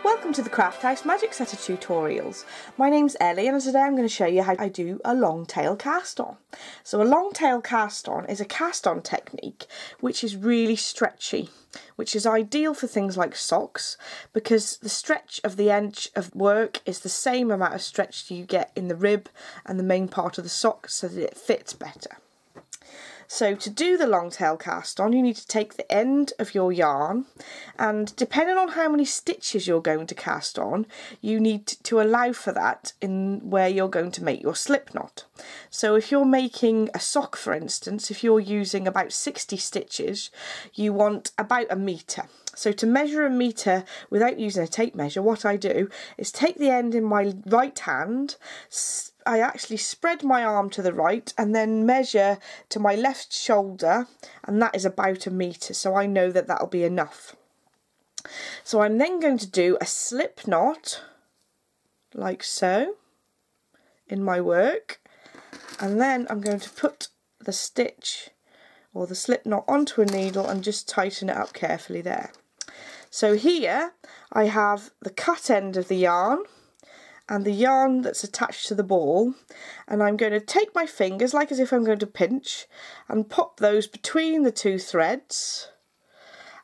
Welcome to the Craft House Magic Setter Tutorials. My name's Ellie and today I'm going to show you how I do a longtail cast on. So a longtail cast on is a cast on technique which is really stretchy, which is ideal for things like socks because the stretch of the edge of work is the same amount of stretch you get in the rib and the main part of the sock so that it fits better. So to do the longtail cast on, you need to take the end of your yarn, and depending on how many stitches you're going to cast on, you need to allow for that in where you're going to make your slip knot. So if you're making a sock, for instance, if you're using about 60 stitches, you want about 1 metre. So to measure 1 metre without using a tape measure, what I do is take the end in my right hand, I actually spread my arm to the right and then measure to my left shoulder, and that is about 1 metre, so I know that that'll be enough. So I'm then going to do a slip knot like so in my work, and then I'm going to put the stitch or the slip knot onto a needle and just tighten it up carefully there. So here I have the cut end of the yarn and the yarn that's attached to the ball, and I'm going to take my fingers like as if I'm going to pinch and pop those between the two threads,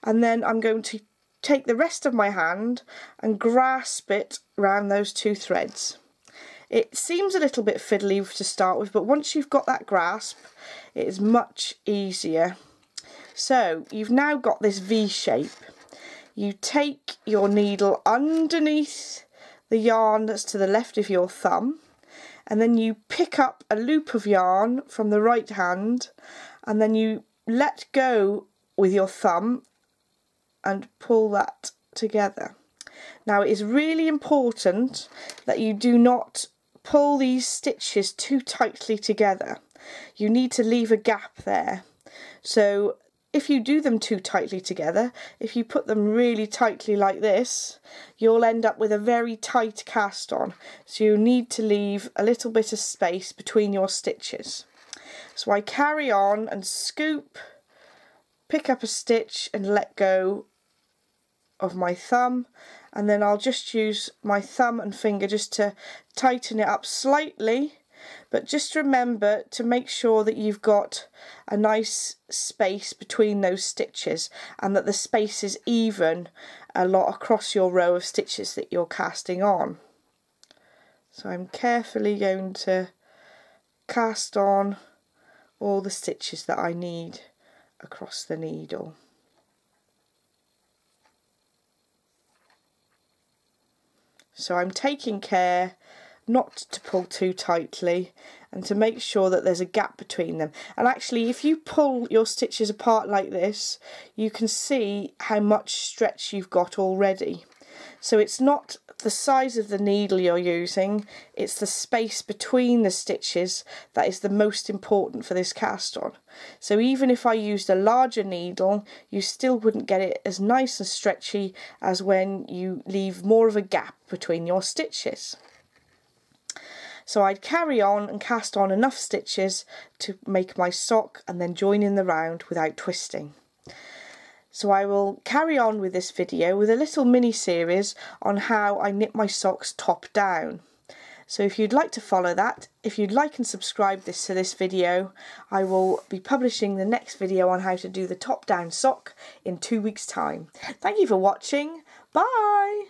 and then I'm going to take the rest of my hand and grasp it round those two threads. It seems a little bit fiddly to start with, but once you've got that grasp it is much easier. So you've now got this V shape. You take your needle underneath the yarn that's to the left of your thumb, and then you pick up a loop of yarn from the right hand, and then you let go with your thumb and pull that together. Now it is really important that you do not pull these stitches too tightly together. You need to leave a gap there. So if you do them too tightly together, if you put them really tightly like this, you'll end up with a very tight cast on. So you need to leave a little bit of space between your stitches. So I carry on and scoop, pick up a stitch and let go of my thumb, and then I'll just use my thumb and finger just to tighten it up slightly. But just remember to make sure that you've got a nice space between those stitches and that the space is even a lot across your row of stitches that you're casting on. So I'm carefully going to cast on all the stitches that I need across the needle. So I'm taking care not to pull too tightly and to make sure that there's a gap between them. And actually if you pull your stitches apart like this, you can see how much stretch you've got already. So it's not the size of the needle you're using, it's the space between the stitches that is the most important for this cast on. So even if I used a larger needle, you still wouldn't get it as nice and stretchy as when you leave more of a gap between your stitches. So I'd carry on and cast on enough stitches to make my sock and then join in the round without twisting. So I will carry on with this video with a little mini series on how I knit my socks top down. So if you'd like to follow that, if you'd like and subscribe to this video, I will be publishing the next video on how to do the top down sock in 2 weeks' time. Thank you for watching. Bye!